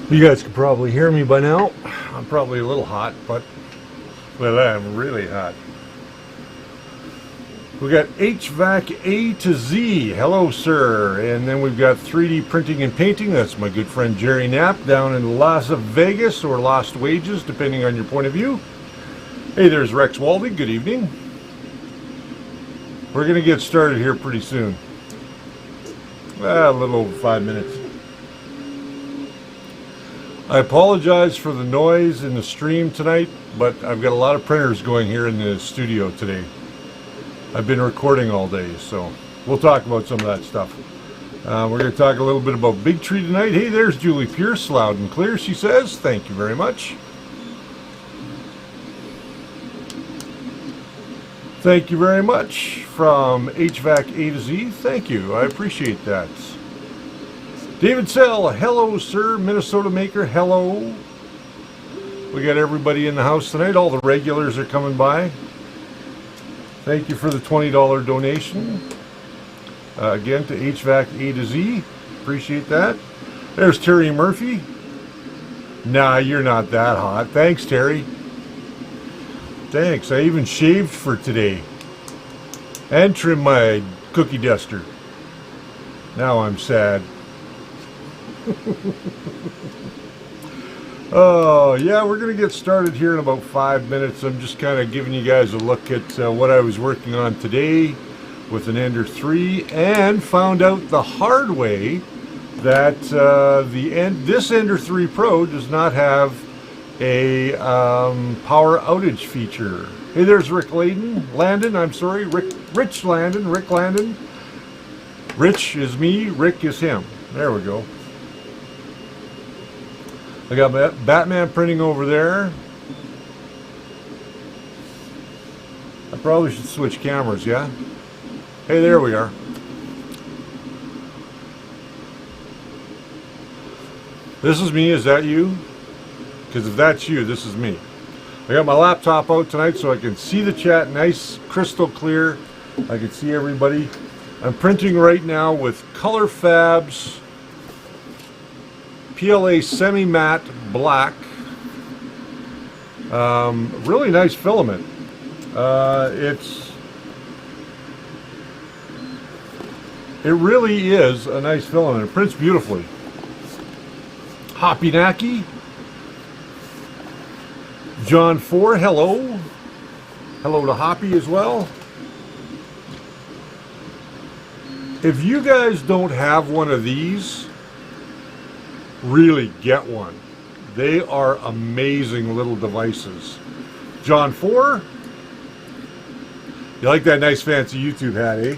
You guys can probably hear me by now. I'm probably a little hot, but well, I'm really hot. We got HVAC A to Z. Hello, sir. And then we've got 3D printing and painting. That's my good friend Jerry Knapp down in Las Vegas, or Lost Wages, depending on your point of view. Hey, there's Rex Waldy. Good evening. We're going to get started here pretty soon. A little over 5 minutes. I apologize for the noise in the stream tonight, but I've got a lot of printers going here in the studio today. I've been recording all day, so we'll talk about some of that stuff. We're going to talk a little bit about Big Tree tonight. Hey, there's Julie Pierce, loud and clear, she says. Thank you very much. Thank you very much from HVAC A to Z. Thank you. I appreciate that. David Sell, hello, sir. Minnesota Maker, hello. We got everybody in the house tonight. All the regulars are coming by. Thank you for the $20 donation. Again, to HVAC A to Z. Appreciate that. There's Terry Murphy. Nah, you're not that hot. Thanks, Terry. Thanks. I even shaved for today. And trimmed my cookie duster. Now I'm sad. Oh, yeah, we're going to get started here in about 5 minutes. I'm just kind of giving you guys a look at what I was working on today with an Ender 3, and found out the hard way that this Ender 3 Pro does not have a power outage feature. Hey, there's Rick Landon, I'm sorry, Rich Landon, Rick Landon. Rich is me, Rick is him. There we go. I got Batman printing over there. I probably should switch cameras, yeah? Hey, there we are. This is me, is that you? Because if that's you, this is me. I got my laptop out tonight so I can see the chat nice, crystal clear. I can see everybody. I'm printing right now with Color Fabs PLA semi-matte black. Really nice filament. It really is a nice filament. It prints beautifully. Hoppy Nacky. John 4, hello. Hello to Hoppy as well. If you guys don't have one of these, really get one. They are amazing little devices. John 4, you like that nice fancy YouTube hat, eh?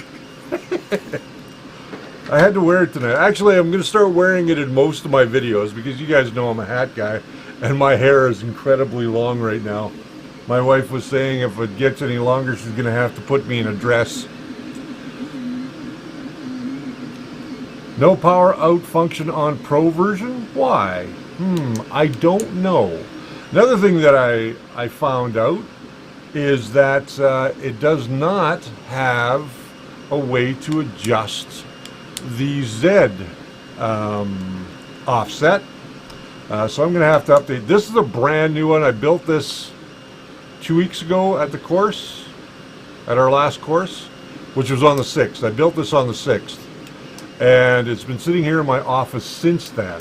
I had to wear it tonight. Actually, I'm going to start wearing it in most of my videos because you guys know I'm a hat guy and my hair is incredibly long right now. My wife was saying if it gets any longer, she's going to have to put me in a dress. No power out function on Pro version? Why? I don't know. Another thing that I found out is that it does not have a way to adjust the Z offset. So I'm going to have to update. This is a brand new one. I built this 2 weeks ago at the course, at our last course, which was on the 6th. I built this on the 6th. And it's been sitting here in my office since then.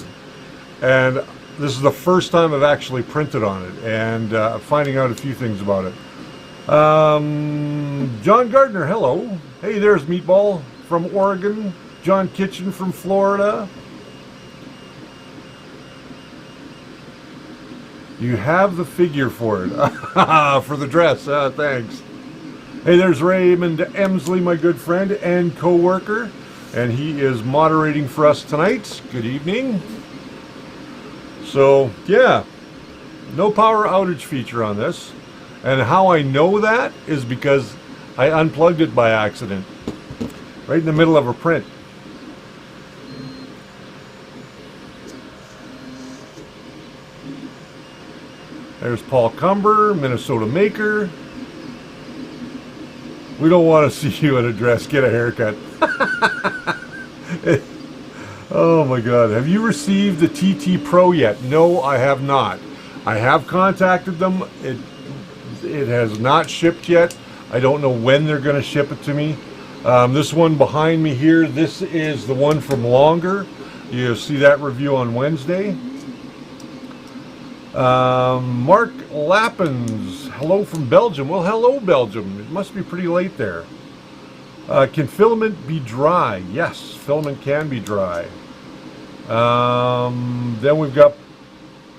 And this is the first time I've actually printed on it, and finding out a few things about it. John Gardner, hello. Hey, there's Meatball from Oregon. John Kitchen from Florida. You have the figure for it. For the dress, thanks. Hey, there's Raymond Emsley, my good friend and co-worker. And he is moderating for us tonight. Good evening. So, yeah, no power outage feature on this. And how I know that is because I unplugged it by accident. Right in the middle of a print. There's Paul Cumber, Minnesota Maker. We don't want to see you in a dress. Get a haircut. Oh my my God. Have you received the TT Pro yet? No, I have not. I have contacted them. It has not shipped yet. I don't know when they're going to ship it to me. This one behind me here, this is the one from Longer. You'll see that review on Wednesday. Mark Lappens, hello from Belgium. Well, hello, Belgium. It must be pretty late there. Can filament be dry? Yes, filament can be dry. Then we've got,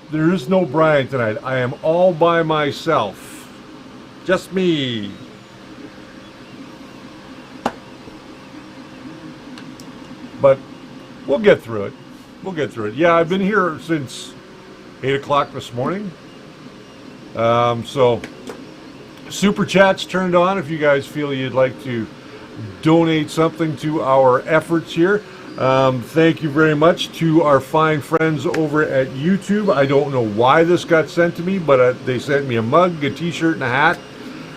there is no Brian tonight. I am all by myself. Just me. But we'll get through it. We'll get through it. Yeah, I've been here since 8 o'clock this morning. So Super Chat's turned on if you guys feel you'd like to donate something to our efforts here. Thank you very much to our fine friends over at YouTube. I don't know why this got sent to me, but they sent me a mug, a t-shirt, and a hat.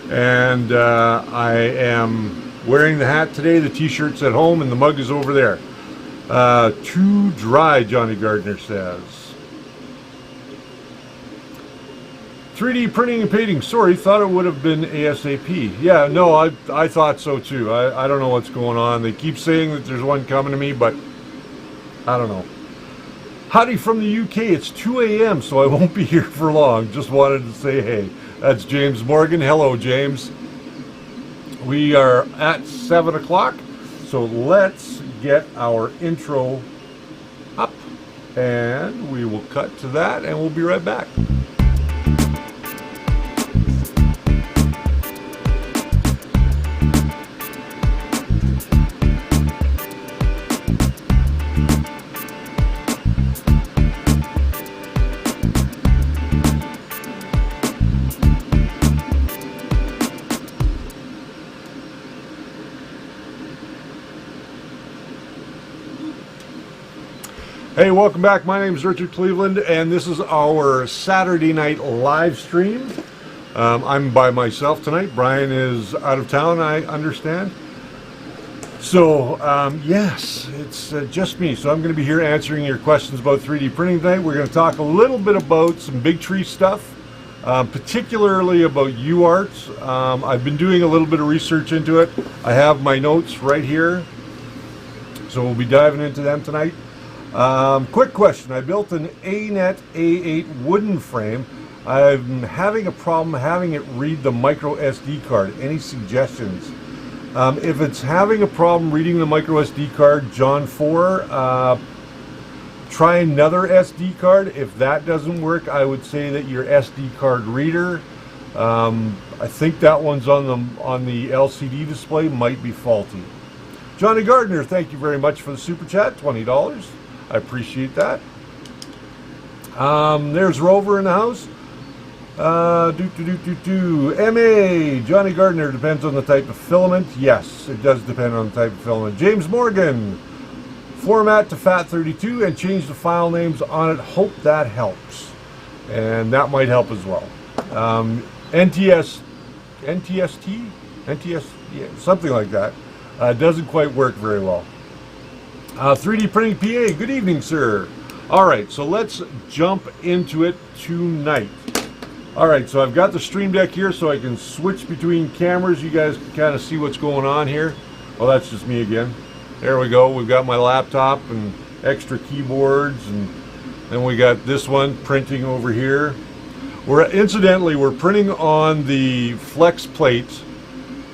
And I am wearing the hat today. The t-shirt's at home and the mug is over there. Too dry, Johnny Gardner says. 3D printing and painting. Sorry, thought it would have been ASAP. Yeah, no, I thought so too. I don't know what's going on. They keep saying that there's one coming to me, but I don't know. Howdy from the UK. It's 2 a.m., so I won't be here for long. Just wanted to say hey. That's James Morgan. Hello, James. We are at 7 o'clock, so let's get our intro up, and we will cut to that, and we'll be right back. Hey, welcome back. My name is Richard Cleveland, and this is our Saturday night live stream. I'm by myself tonight. Brian is out of town, I understand. So, yes, it's just me. So I'm going to be here answering your questions about 3D printing tonight. We're going to talk a little bit about some big tree stuff, particularly about UART. I've been doing a little bit of research into it. I have my notes right here, so we'll be diving into them tonight. Quick question. I built an ANET A8 wooden frame. I'm having a problem having it read the micro SD card. Any suggestions? If it's having a problem reading the micro SD card, John 4, try another SD card. If that doesn't work, I would say that your SD card reader, I think that one's on the LCD display, might be faulty. Johnny Gardner, thank you very much for the super chat, $20. I appreciate that. There's Rover in the house. MA, Johnny Gardner, depends on the type of filament. Yes, it does depend on the type of filament. James Morgan, format to FAT32 and change the file names on it. Hope that helps. And that might help as well. NTST, yeah, something like that. Doesn't quite work very well. 3D Printing PA, good evening, sir. All right, so let's jump into it tonight. All right, so I've got the Stream Deck here so I can switch between cameras. You guys can kind of see what's going on here. Well, that's just me again. There we go. We've got my laptop and extra keyboards, and then we got this one printing over here. Incidentally, we're printing on the flex plate.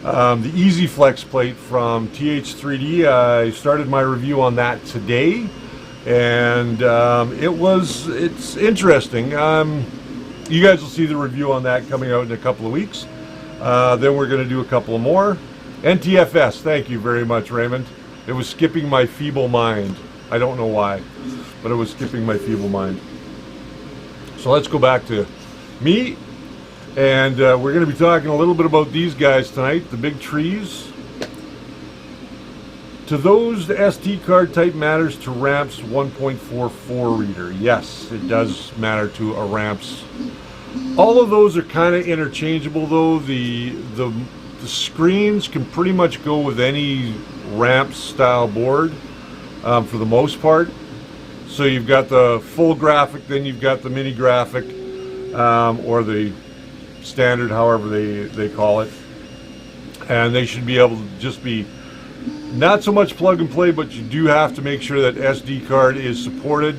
The Easy Flex plate from TH3D. I started my review on that today, and it's interesting. You guys will see the review on that coming out in a couple of weeks. Then we're going to do a couple of more. NTFS, thank you very much, Raymond. It was skipping my feeble mind. I don't know why, but it was skipping my feeble mind. So let's go back to me. And we're going to be talking a little bit about these guys tonight, the big trees. To those, the SD card type matters to RAMP's 1.44 reader. Yes, it does matter to a RAMP's. All of those are kind of interchangeable, though. The screens can pretty much go with any RAMP style board for the most part. So you've got the full graphic, then you've got the mini graphic, or the standard, however they call it. And they should be able to just be not so much plug and play, but you do have to make sure that SD card is supported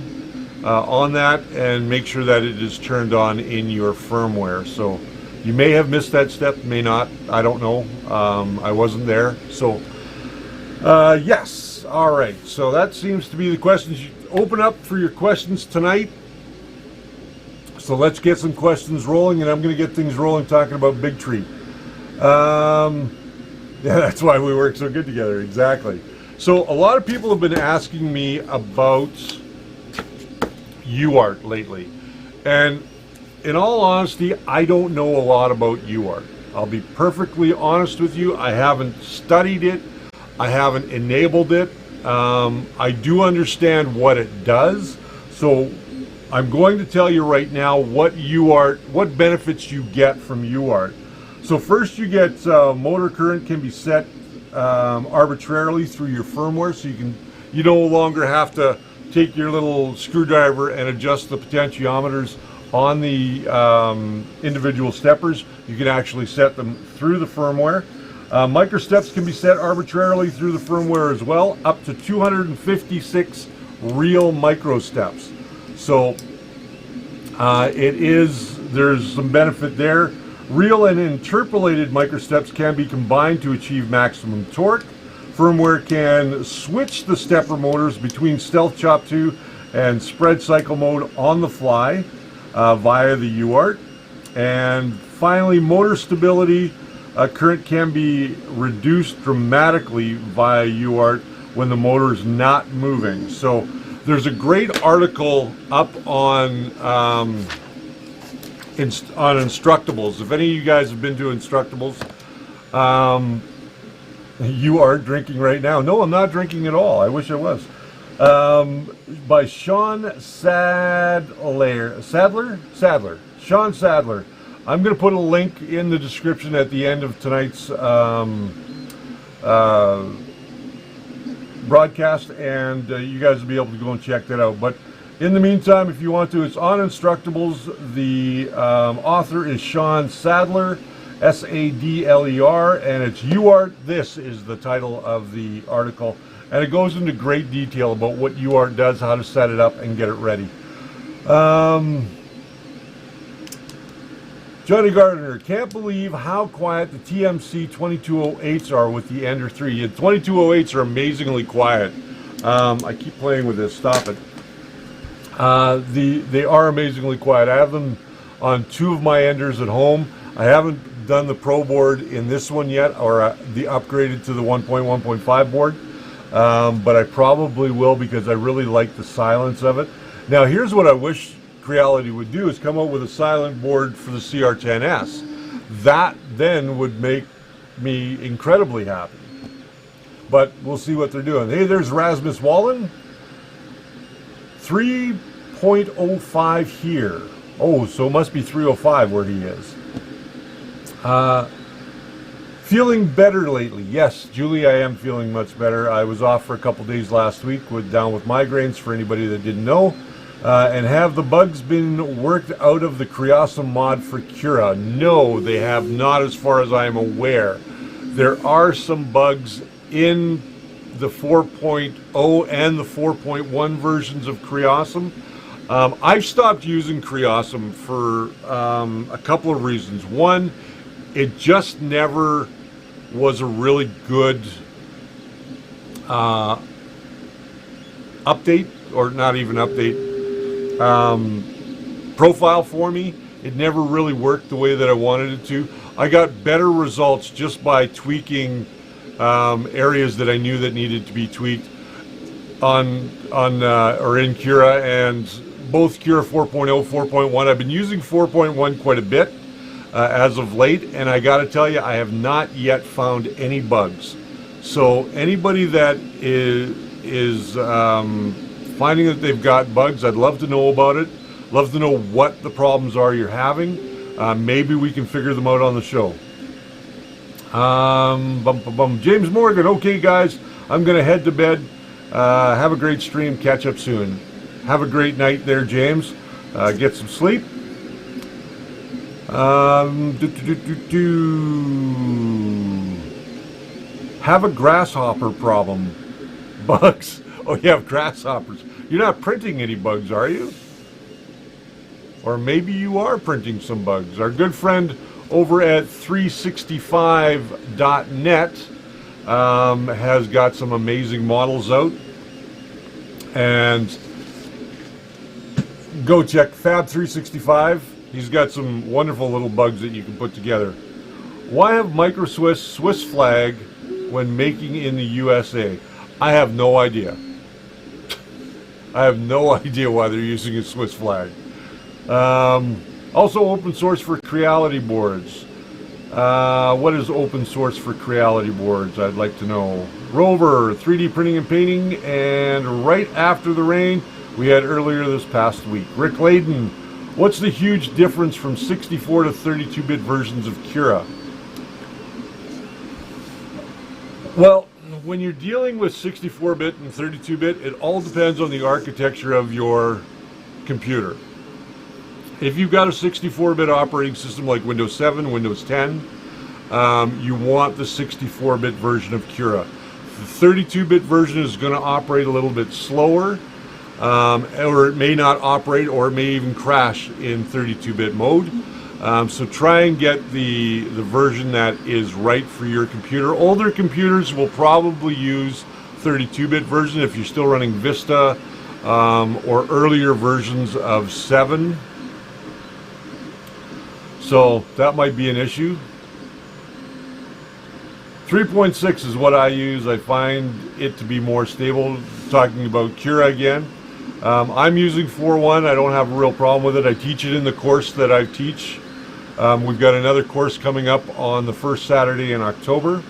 on that, and make sure that it is turned on in your firmware. So you may have missed that step, may not, I don't know. I wasn't there. So yes, all right, so that seems to be the questions. You open up for your questions tonight. So let's get some questions rolling, and I'm going to get things rolling talking about Big Tree. Yeah, that's why we work so good together, exactly. So a lot of people have been asking me about UART lately, and in all honesty, I don't know a lot about UART. I'll be perfectly honest with you. I haven't studied it. I haven't enabled it. I do understand what it does. So I'm going to tell you right now what benefits you get from UART. So first, you get motor current can be set arbitrarily through your firmware, so you no longer have to take your little screwdriver and adjust the potentiometers on the individual steppers. You can actually set them through the firmware. Microsteps can be set arbitrarily through the firmware as well, up to 256 real microsteps. So there's some benefit there. Real and interpolated microsteps can be combined to achieve maximum torque. Firmware can switch the stepper motors between Stealth Chop 2 and Spread Cycle mode on the fly via the UART. And finally, motor stability current can be reduced dramatically via UART when the motor is not moving. So there's a great article up on Instructables. If any of you guys have been to Instructables, you are drinking right now. No, I'm not drinking at all. I wish I was. By Sean Sadler. Sean Sadler. I'm going to put a link in the description at the end of tonight's broadcast, and you guys will be able to go and check that out. But in the meantime, if you want to, it's on Instructables. The author is Sean Sadler, Sadler, and it's UART. This is the title of the article, and it goes into great detail about what UART does, how to set it up, and get it ready. Johnny Gardner, can't believe how quiet the TMC 2208s are with the Ender 3. The 2208s are amazingly quiet. I keep playing with this, stop it. They are amazingly quiet. I have them on two of my Enders at home. I haven't done the Pro board in this one yet, or the upgraded to the 1.1.5 board, but I probably will, because I really like the silence of it. Now here's what I wish Creality would do, is come out with a silent board for the CR10S. That then would make me incredibly happy. But we'll see what they're doing. Hey, there's Rasmus Wallen. 3.05 here. Oh, so it must be 305 where he is. Feeling better lately. Yes, Julie, I am feeling much better. I was off for a couple days last week down with migraines, for anybody that didn't know. And have the bugs been worked out of the Creosum mod for Cura? No, they have not, as far as I am aware. There are some bugs in the 4.0 and the 4.1 versions of Creosum. I've stopped using Creosum for a couple of reasons. One, it just never was a really good update, or not even update, profile for me. It never really worked the way that I wanted it to. I got better results just by tweaking areas that I knew that needed to be tweaked or in Cura, and both Cura 4.0, 4.1. I've been using 4.1 quite a bit as of late, and I got to tell you, I have not yet found any bugs. So anybody that is finding that they've got bugs, I'd love to know about it. Love to know what the problems are you're having. Maybe we can figure them out on the show. James Morgan, okay guys, I'm gonna head to bed. Have a great stream, catch up soon. Have a great night there, James. Get some sleep. Have a grasshopper problem. Bugs. Oh, you have grasshoppers. You're not printing any bugs, are you? Or maybe you are printing some bugs. Our good friend over at 365.net has got some amazing models out. And go check Fab365. He's got some wonderful little bugs that you can put together. Why have Micro Swiss flag when making in the USA? I have no idea. I have no idea why they're using a Swiss flag. Also open source for Creality boards. What is open source for Creality boards? I'd like to know. Rover, 3D printing and painting, and right after the rain we had earlier this past week. Rick Layden, what's the huge difference from 64 to 32-bit versions of Cura? Well, when you're dealing with 64-bit and 32-bit, it all depends on the architecture of your computer. If you've got a 64-bit operating system like Windows 7, Windows 10, you want the 64-bit version of Cura. The 32-bit version is going to operate a little bit slower, or it may not operate, or it may even crash in 32-bit mode. So try and get the version that is right for your computer. Older computers will probably use 32-bit version if you're still running Vista or earlier versions of 7. So that might be an issue. 3.6 is what I use. I find it to be more stable. Talking about Cura again. I'm using 4.1. I don't have a real problem with it. I teach it in the course that I teach. We've got another course coming up on the first Saturday in October.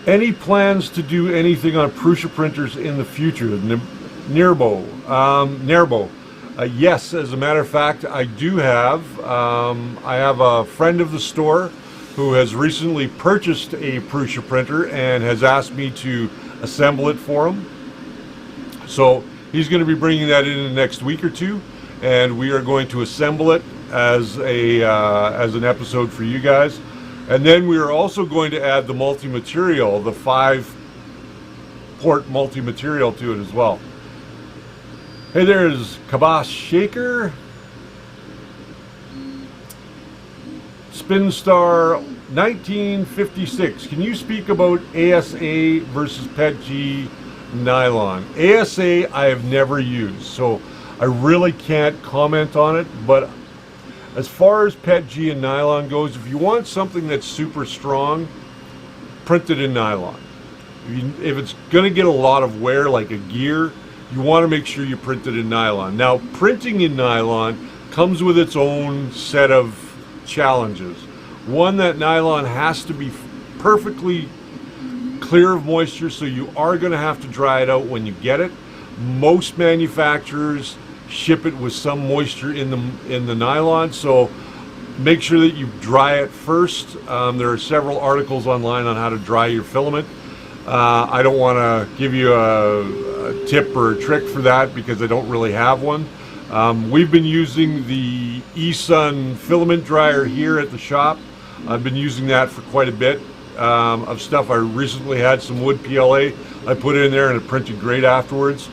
Any plans to do anything on Prusa printers in the future? Nerbo. Yes, as a matter of fact, I do have. I have a friend of the store who has recently purchased a Prusa printer and has asked me to assemble it for him. So he's going to be bringing that in the next week or two, and we are going to assemble it as an episode for you guys. And then we are also going to add the multi-material, the 5-port multi-material to it as well. Hey, there's Kabas Shaker. Spinstar 1956. Can you speak about ASA versus PETG nylon? ASA I have never used, so I really can't comment on it. But as far as PETG and nylon goes, if you want something that's super strong, print it in nylon. If it's going to get a lot of wear like a gear, you want to make sure you print it in nylon. Now, printing in nylon comes with its own set of challenges. One, that nylon has to be perfectly clear of moisture, so you are going to have to dry it out when you get it. Most manufacturers ship it with some moisture in the nylon, so make sure that you dry it first. There are several articles online on how to dry your filament. I don't want to give you a tip or a trick for that because I don't really have one. We've been using the eSun filament dryer here at the shop. I've been using that for quite a bit of stuff. I recently had some wood PLA I put in there and it printed great afterwards.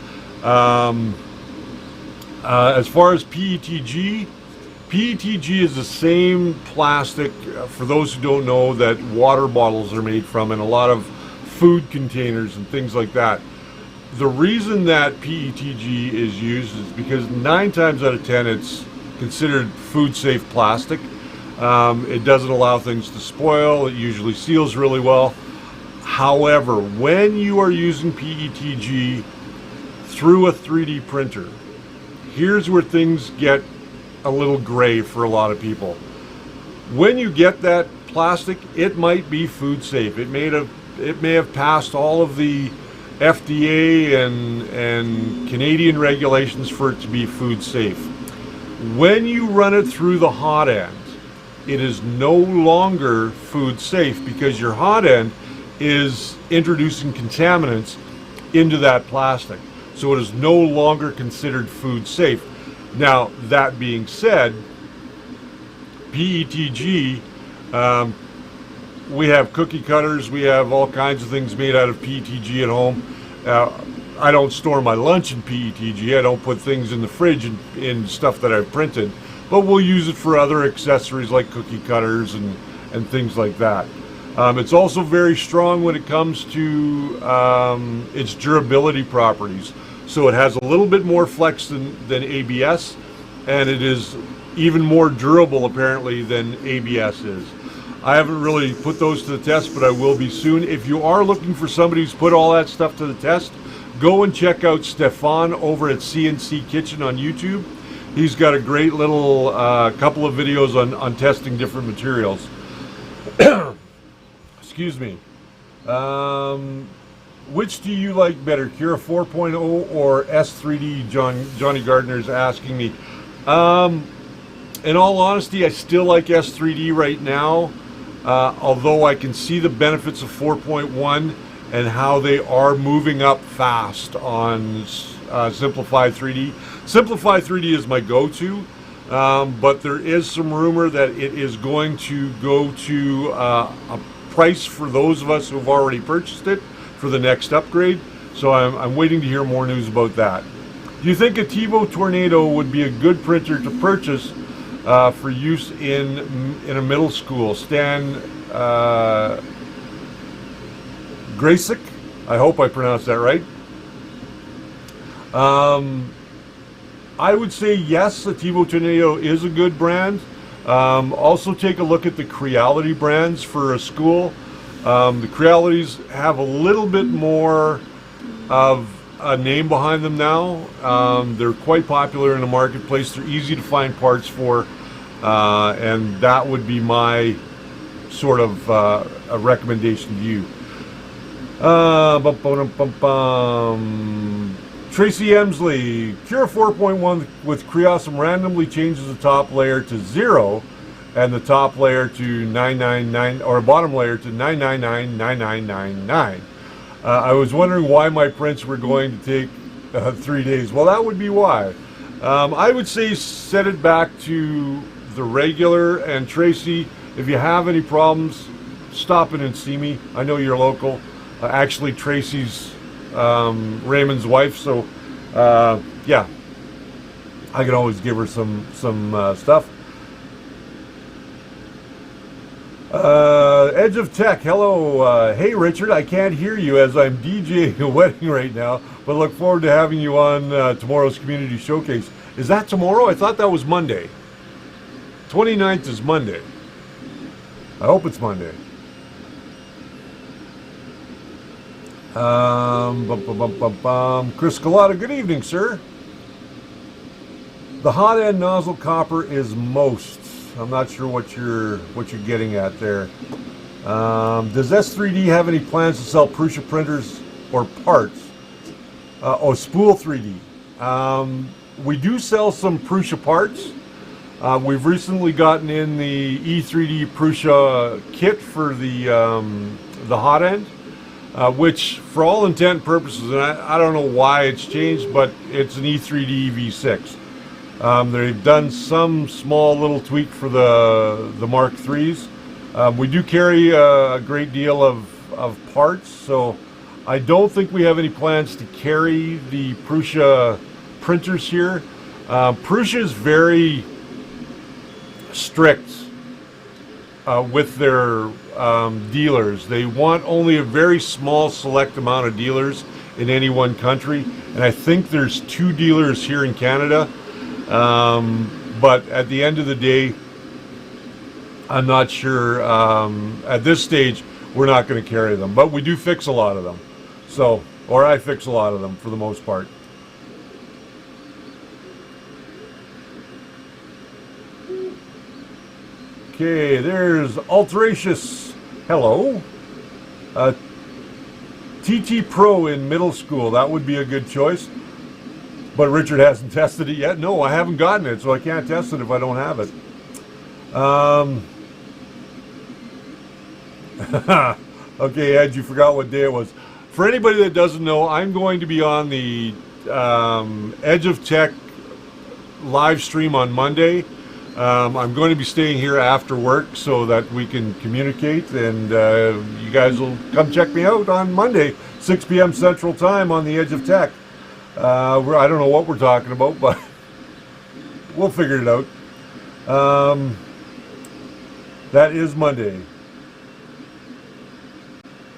As far as PETG, PETG is the same plastic, for those who don't know, that water bottles are made from, and a lot of food containers and things like that. The reason that PETG is used is because 9 times out of 10 it's considered food safe plastic. It doesn't allow things to spoil. It usually seals really well. However, when you are using PETG through a 3D printer, here's where things get a little gray for a lot of people. When you get that plastic, it might be food safe. It may have passed all of the FDA and Canadian regulations for it to be food safe. When you run it through the hot end, it is no longer food safe because your hot end is introducing contaminants into that plastic. so it is no longer considered food safe. Now, that being said, PETG, we have cookie cutters, we have all kinds of things made out of PETG at home. I don't store my lunch in PETG. I don't put things in the fridge in stuff that I've printed, but we'll use it for other accessories like cookie cutters and things like that. It's also very strong when it comes to its durability properties. So it has a little bit more flex than ABS, and it is even more durable apparently than ABS is. I haven't really put those to the test, but I will be soon. If you are looking for somebody who's put all that stuff to the test, go and check out Stefan over at CNC Kitchen on YouTube. He's got a great little couple of videos on testing different materials. Excuse me. Which do you like better, Cura 4.0 or S3D? Johnny Gardner's asking me. In all honesty, I still like S3D right now, although I can see the benefits of 4.1 and how they are moving up fast on Simplified 3D. Simplified 3D is my go-to, but there is some rumor that it is going to go to a price for those of us who have already purchased it for the next upgrade. So I'm waiting to hear more news about that. Do you think a TiVo Tornado would be a good printer to purchase for use in a middle school? Stan Grasic, I hope I pronounced that right. I would say yes, the TiVo Tornado is a good brand. Also take a look at the Creality brands for a school. The Crealities have a little bit more of a name behind them now. They're quite popular in the marketplace. They're easy to find parts for, and that would be my sort of a recommendation to you. Tracy Emsley, Cura 4.1 with Creosum randomly changes the top layer to 0 and the top layer to 999, or bottom layer to 9999999. I was wondering why my prints were going to take 3 days. Well, that would be why. I would say set it back to the regular, and Tracy, if you have any problems, stop in and see me. I know you're local. Actually, Tracy's Raymond's wife, so yeah, I can always give her some stuff. Edge of Tech, hello. Hey Richard, I can't hear you as I'm DJing a wedding right now, but look forward to having you on tomorrow's community showcase. Is that tomorrow? I thought that was Monday. 29th is Monday. I hope it's Monday. Chris Collada, good evening, sir. The hot end nozzle copper is most. I'm not sure what you're getting at there. Does S3D have any plans to sell Prusa printers or parts? Oh, Spool 3D. We do sell some Prusa parts. We've recently gotten in the E3D Prusa kit for the hot end. Which, for all intent and purposes, and I don't know why it's changed, but it's an E3D V6. They've done some small little tweak for the Mark IIIs. We do carry a great deal of parts, so I don't think we have any plans to carry the Prusa printers here. Prusa is very strict with their dealers. They want only a very small select amount of dealers in any one country, and I think there's 2 dealers here in Canada, but at the end of the day, I'm not sure. At this stage, we're not going to carry them, but we do fix a lot of them, so, or I fix a lot of them for the most part. Okay, there's Alteracious. Hello. TT Pro in middle school. That would be a good choice. But Richard hasn't tested it yet. No, I haven't gotten it, so I can't test it if I don't have it. Okay, Ed, you forgot what day it was. For anybody that doesn't know, I'm going to be on the Edge of Tech live stream on Monday. I'm going to be staying here after work so that we can communicate, and you guys will come check me out on Monday, 6 p.m. Central Time on the Edge of Tech. I don't know what we're talking about, but we'll figure it out. That is Monday.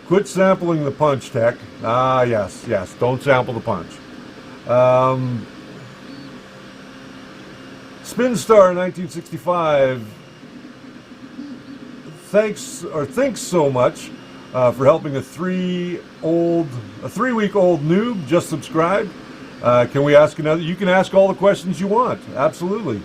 Quit sampling the punch, Tech. Yes, don't sample the punch. Spinstar 1965, thanks so much for helping a 3-week-old noob just subscribe. Can we ask another? You can ask all the questions you want. Absolutely.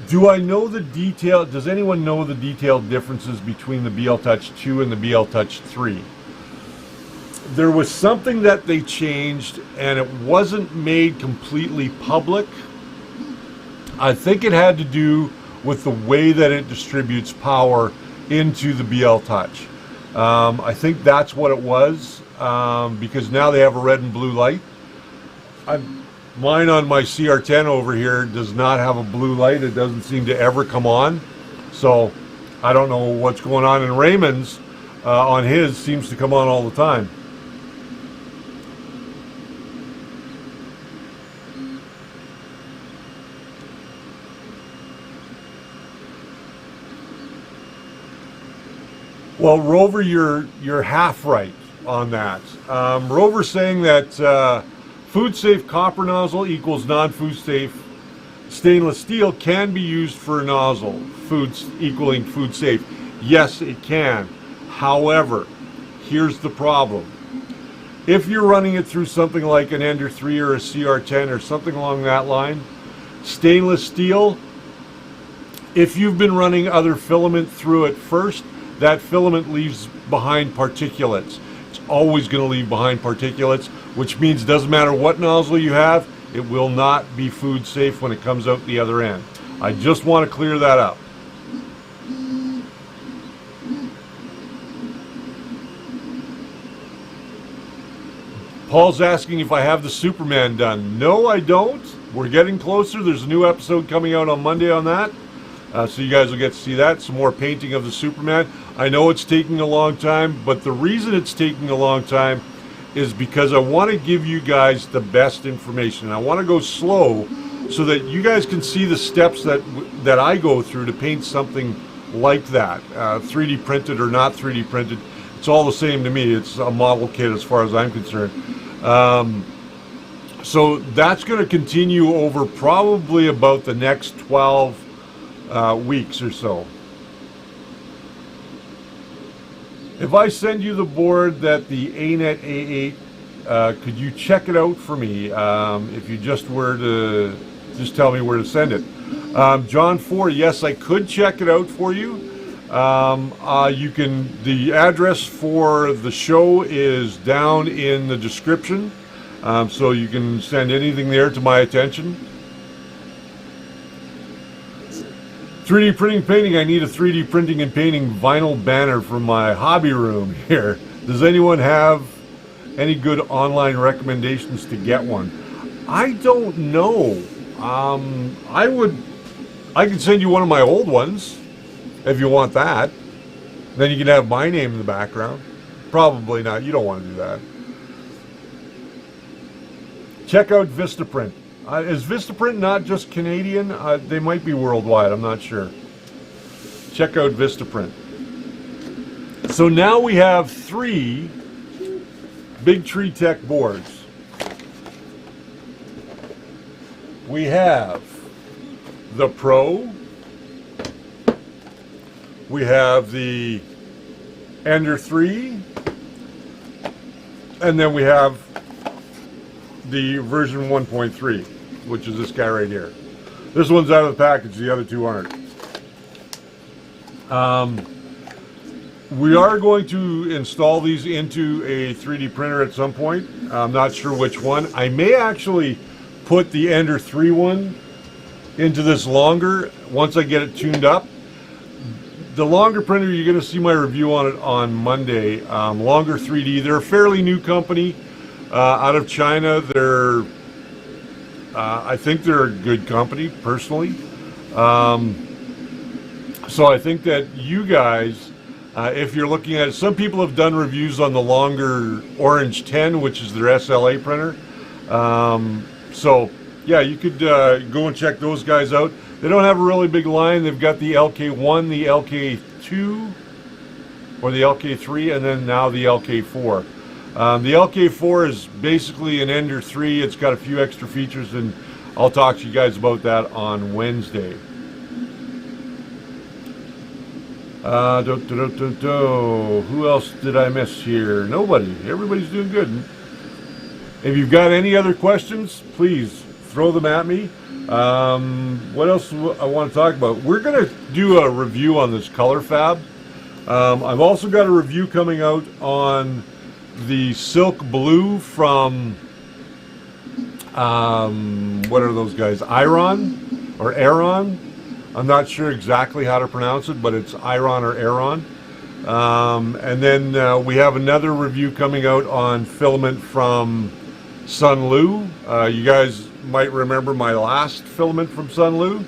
Do I know the detail? Does anyone know the detailed differences between the BL Touch 2 and the BL Touch 3? There was something that they changed, and it wasn't made completely public. I think it had to do with the way that it distributes power into the BL Touch. I think that's what it was, because now they have a red and blue light. Mine on my CR10 over here does not have a blue light. It doesn't seem to ever come on. So I don't know what's going on in Raymond's. On his, seems to come on all the time. Well, Rover, you're half right on that. Rover's saying that food safe copper nozzle equals non-food safe stainless steel can be used for a nozzle, equaling food safe. Yes, it can. However, here's the problem. If you're running it through something like an Ender 3 or a CR10 or something along that line, stainless steel, if you've been running other filament through it first, that filament leaves behind particulates. It's always going to leave behind particulates, which means it doesn't matter what nozzle you have, it will not be food safe when it comes out the other end. I just want to clear that up. Paul's asking if I have the Superman done. No, I don't. We're getting closer. There's a new episode coming out on Monday on that. So you guys will get to see that. Some more painting of the Superman. I know it's taking a long time, but the reason it's taking a long time is because I want to give you guys the best information. And I want to go slow so that you guys can see the steps that I go through to paint something like that. 3D printed or not 3D printed, it's all the same to me. It's a model kit as far as I'm concerned. So that's going to continue over probably about the next 12 weeks or so. If I send you the board that the ANET A8, could you check it out for me? If you just were to tell me where to send it. John 4, yes, I could check it out for you. You can. The address for the show is down in the description, so you can send anything there to my attention. 3D printing painting. I need a 3D printing and painting vinyl banner for my hobby room here. Does anyone have any good online recommendations to get one? I don't know. I could send you one of my old ones if you want that. Then you can have my name in the background. Probably not. You don't want to do that. Check out Vistaprint. Is Vistaprint not just Canadian? They might be worldwide. I'm not sure. Check out Vistaprint. So now we have 3 Big Tree Tech boards. We have the Pro. We have the Ender 3. And then we have the version 1.3, which is this guy right here. This one's out of the package, the other 2 aren't. We are going to install these into a 3D printer at some point. I'm not sure which one. I may actually put the Ender 3 one into this longer once I get it tuned up. the longer printer, you're going to see my review on it on Monday. Longer 3D. They're a fairly new company out of China. They're, I think they're a good company, personally. So I think that you guys, if you're looking at it, some people have done reviews on the longer Orange 10, which is their SLA printer. So yeah, you could go and check those guys out. They don't have a really big line. They've got the LK1, the LK2, or the LK3, and then now the LK4. The LK4 is basically an Ender 3. It's got a few extra features, and I'll talk to you guys about that on Wednesday. Who else did I miss here? Nobody. Everybody's doing good. If you've got any other questions, please throw them at me. What else I want to talk about? We're going to do a review on this color fab. I've also got a review coming out on the Silk Blue from, what are those guys? Iron or Aeron? I'm not sure exactly how to pronounce it, but it's Iron or Aeron. And then we have another review coming out on Filament from Sunlu. You guys might remember my last Filament from Sunlu,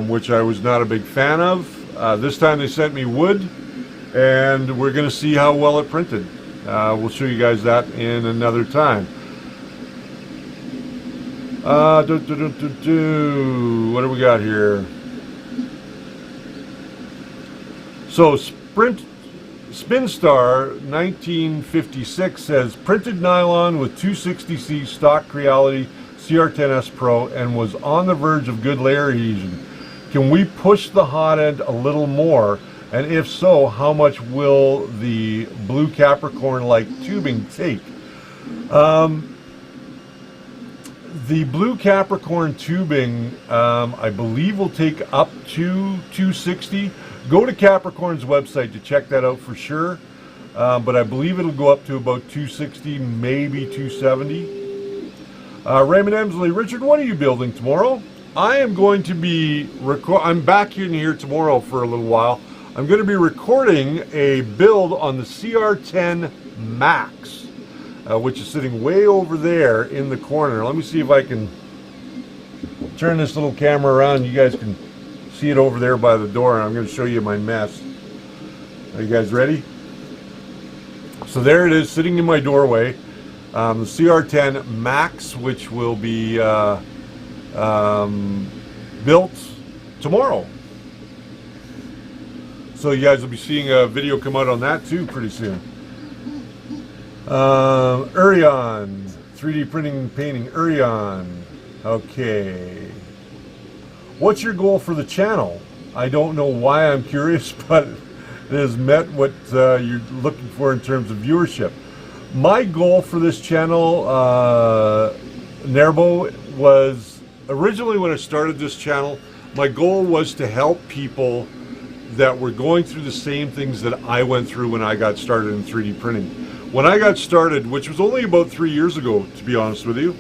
which I was not a big fan of. This time they sent me wood, and we're going to see how well it printed. We'll show you guys that in another time. What do we got here? So Spinstar 1956 says, printed nylon with 260C stock Creality CR10S Pro and was on the verge of good layer adhesion. Can we push the hot end a little more? And if so, how much will the blue Capricorn-like tubing take? The blue Capricorn tubing, I believe, will take up to 260. Go to Capricorn's website to check that out for sure. But I believe it'll go up to about 260, maybe 270. Raymond Emsley, Richard, what are you building tomorrow? I am going to be I'm back in here tomorrow for a little while. I'm going to be recording a build on the CR10 Max, which is sitting way over there in the corner. Let me see if I can turn this little camera around. You guys can see it over there by the door, and I'm going to show you my mess. Are you guys ready? So there it is, sitting in my doorway. The CR10 Max, which will be built tomorrow. So you guys will be seeing a video come out on that too pretty soon. Urion, 3D printing, painting, Urion. Okay. What's your goal for the channel? I don't know why I'm curious, but it has met what you're looking for in terms of viewership. My goal for this channel, Nerbo, was originally when I started this channel, my goal was to help people that were going through the same things that I went through when I got started in 3D printing. When I got started, which was only about 3 years ago, to be honest with you,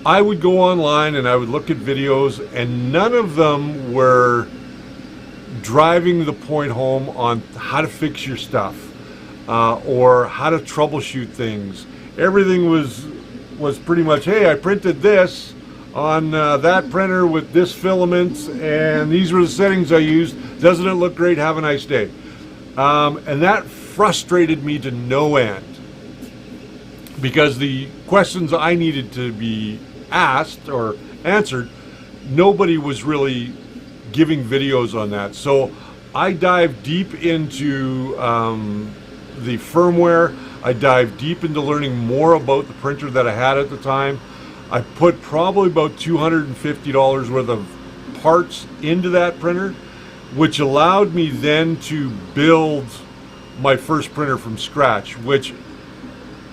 I would go online and I would look at videos, and none of them were driving the point home on how to fix your stuff or how to troubleshoot things. Everything was pretty much, hey, I printed this on that printer with this filament, and these were the settings I used. Doesn't it look great? Have a nice day. And that frustrated me to no end, because the questions I needed to be asked or answered, nobody was really giving videos on that. So I dived deep into the firmware. I dived deep into learning more about the printer that I had at the time. I put probably about $250 worth of parts into that printer, which allowed me then to build my first printer from scratch, which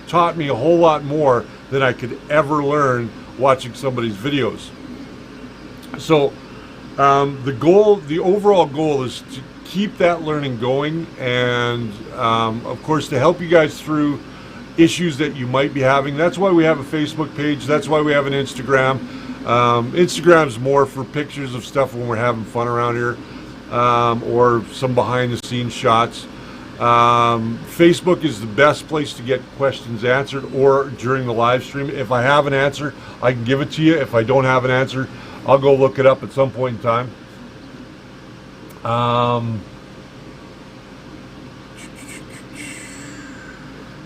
taught me a whole lot more than I could ever learn watching somebody's videos. So the overall goal is to keep that learning going, and of course to help you guys through issues that you might be having. That's why we have a Facebook page. That's why we have an Instagram. Instagram's more for pictures of stuff when we're having fun around here. or some behind the scenes shots. Facebook is the best place to get questions answered, or during the live stream. If I have an answer, I can give it to you. If I don't have an answer, I'll go look it up at some point in time.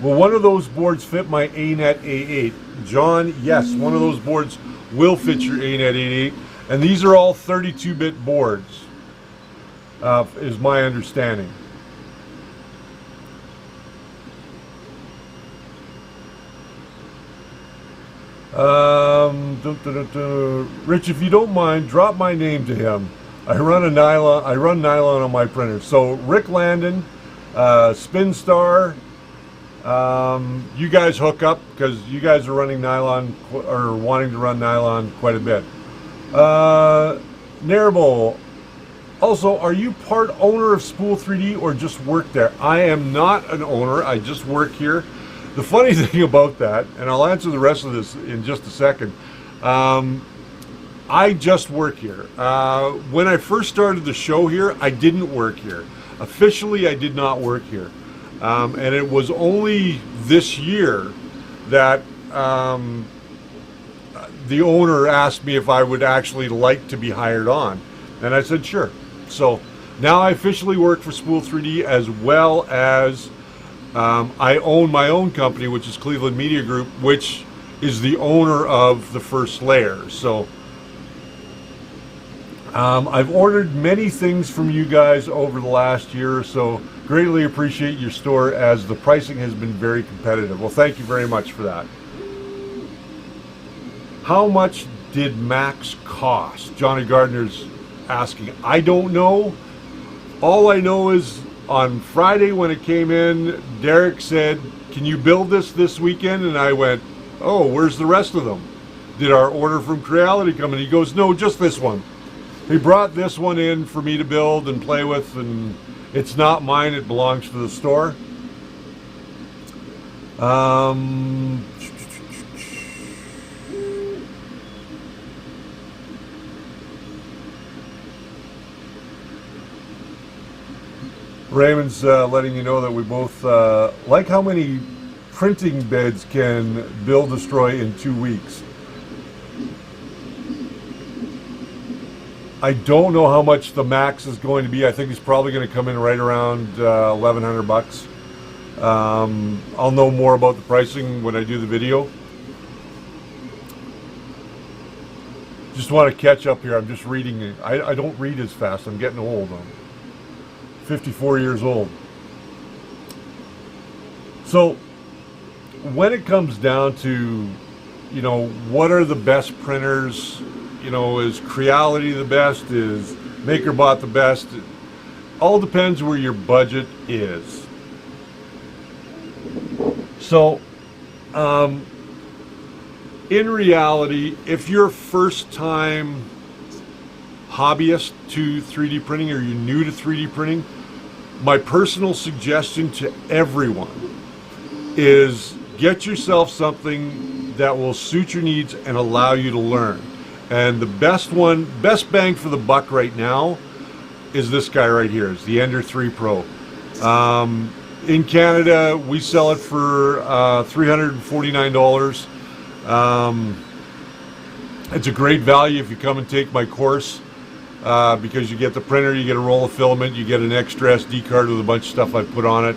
Will one of those boards fit my ANET A8? John, yes, one of those boards will fit your ANET A8. And these are all 32-bit boards, is my understanding. Rich, if you don't mind, drop my name to him. I run nylon on my printer. So Rick Landon, Spinstar, you guys hook up, because you guys are running nylon, or wanting to run nylon quite a bit. Narable, also, are you part owner of Spool 3D or just work there? I am not an owner, I just work here. The funny thing about that, and I'll answer the rest of this in just a second, I just work here. When I first started the show here, I didn't work here. Officially, I did not work here. And it was only this year that the owner asked me if I would actually like to be hired on. And I said, sure. So now I officially work for Spool 3D, as well as I own my own company, which is Cleveland Media Group, which is the owner of the First Layer. So I've ordered many things from you guys over the last year or so. Greatly appreciate your store, as the pricing has been very competitive. Well, thank you very much for that. How much did Max cost? Johnny Gardner's asking. I don't know. All I know is on Friday when it came in, Derek said, can you build this weekend? And I went, oh, where's the rest of them? Did our order from Creality come in? He goes, no, just this one. He brought this one in for me to build and play with, and it's not mine, it belongs to the store. Raymond's letting you know that we both like how many printing beds can Bill destroy in 2 weeks. I don't know how much the max is going to be. I think it's probably going to come in right around $1,100. I'll know more about the pricing when I do the video. Just want to catch up here. I'm just reading. I don't read as fast. I'm getting old. I'm 54 years old. So when it comes down to, you know, what are the best printers? You know, is Creality the best? Is MakerBot the best? It all depends where your budget is. So, in reality, if you're first time hobbyist to 3D printing, or you're new to 3D printing, my personal suggestion to everyone is get yourself something that will suit your needs and allow you to learn. And the best bang for the buck right now is this guy right here. It's the Ender 3 Pro. In Canada, we sell it for $349. It's a great value if you come and take my course, because you get the printer, you get a roll of filament, you get an extra SD card with a bunch of stuff I put on it.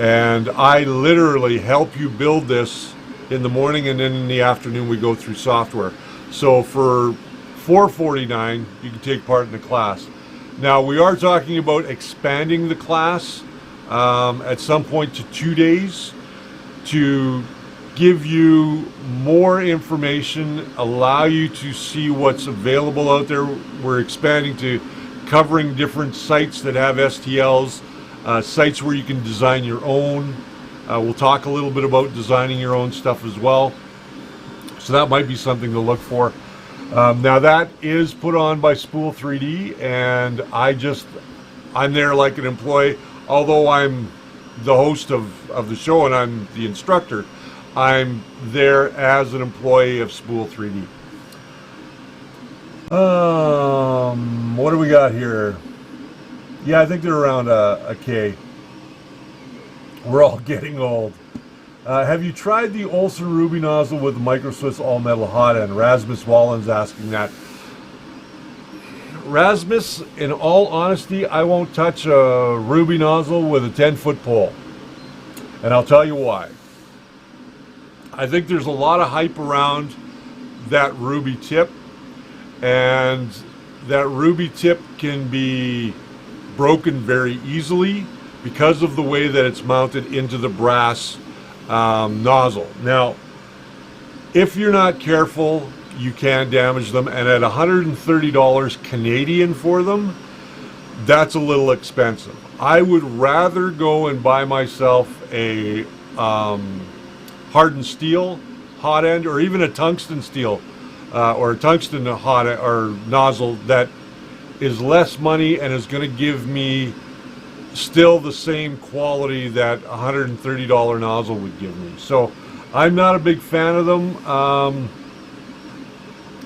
And I literally help you build this in the morning, and then in the afternoon we go through software. So for $449, you can take part in the class. Now, we are talking about expanding the class at some point to 2 days to give you more information, allow you to see what's available out there. We're expanding to covering different sites that have STLs, sites where you can design your own. We'll talk a little bit about designing your own stuff as well. So that might be something to look for. Now that is put on by Spool 3D, and I'm there like an employee. Although I'm the host of the show and I'm the instructor, I'm there as an employee of Spool 3D. What do we got here? Yeah, I think they're around a K. We're all getting old. Have you tried the Olsen Ruby nozzle with the Micro Swiss all metal hot end? Rasmus Wallen's asking that. Rasmus, in all honesty, I won't touch a Ruby nozzle with a 10-foot pole. And I'll tell you why. I think there's a lot of hype around that Ruby tip. And that Ruby tip can be broken very easily because of the way that it's mounted into the brass nozzle. Now, if you're not careful, you can damage them, and at $130 Canadian for them, that's a little expensive. I would rather go and buy myself a hardened steel hot end, or even a tungsten steel or a tungsten hot or nozzle that is less money and is going to give me still the same quality that a $130 nozzle would give me. So I'm not a big fan of them.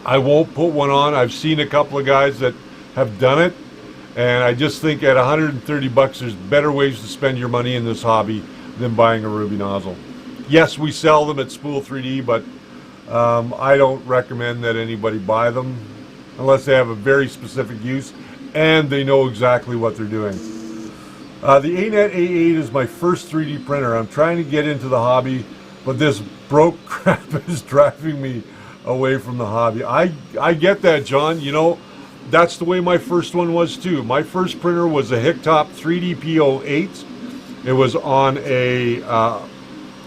I won't put one on. I've seen a couple of guys that have done it, and I just think at 130 bucks there's better ways to spend your money in this hobby than buying a Ruby nozzle. Yes, we sell them at Spool 3D, but I don't recommend that anybody buy them unless they have a very specific use and they know exactly what they're doing. The ANET A8 is my first 3D printer. I'm trying to get into the hobby, but this broke crap is driving me away from the hobby. I get that, John. You know, that's the way my first one was too. My first printer was a Hicktop 3D P08. It was on a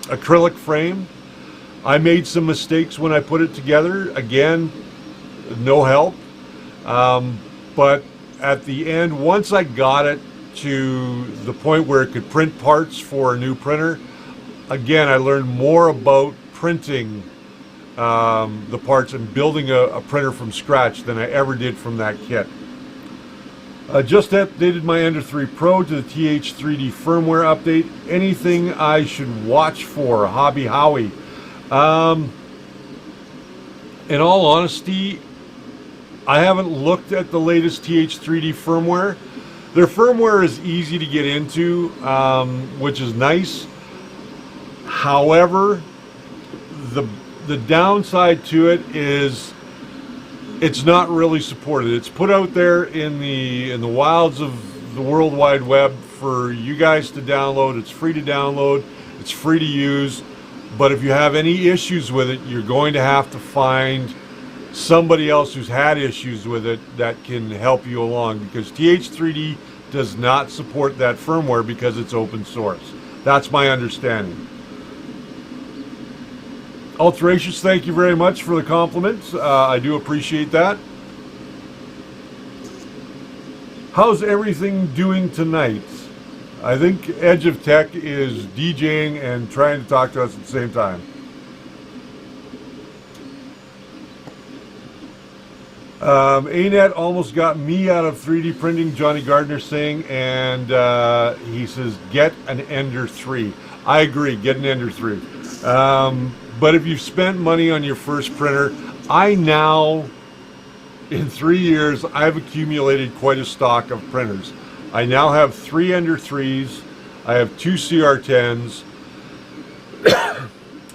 acrylic frame. I made some mistakes when I put it together. Again, no help. But at the end, once I got it to the point where it could print parts for a new printer, again, I learned more about printing the parts and building a printer from scratch than I ever did from that kit. Just updated my Ender 3 Pro to the TH3D firmware update. Anything I should watch for? Hobby Howie. In all honesty, I haven't looked at the latest TH3D firmware. Their firmware is easy to get into, which is nice. However, the downside to it is it's not really supported. It's put out there in the wilds of the World Wide Web for you guys to download. It's free to download. It's free to use. But if you have any issues with it, you're going to have to find somebody else who's had issues with it that can help you along, because TH3D does not support that firmware because it's open source. That's my understanding. Alteracious, thank you very much for the compliments. I do appreciate that. How's everything doing tonight? I think Edge of Tech is DJing and trying to talk to us at the same time. ANET almost got me out of 3D printing, Johnny Gardner saying, and he says, get an Ender 3. I agree, get an Ender 3. But if you've spent money on your first printer, I now, in 3 years, I've accumulated quite a stock of printers. I now have 3 Ender 3s, I have 2 CR10s,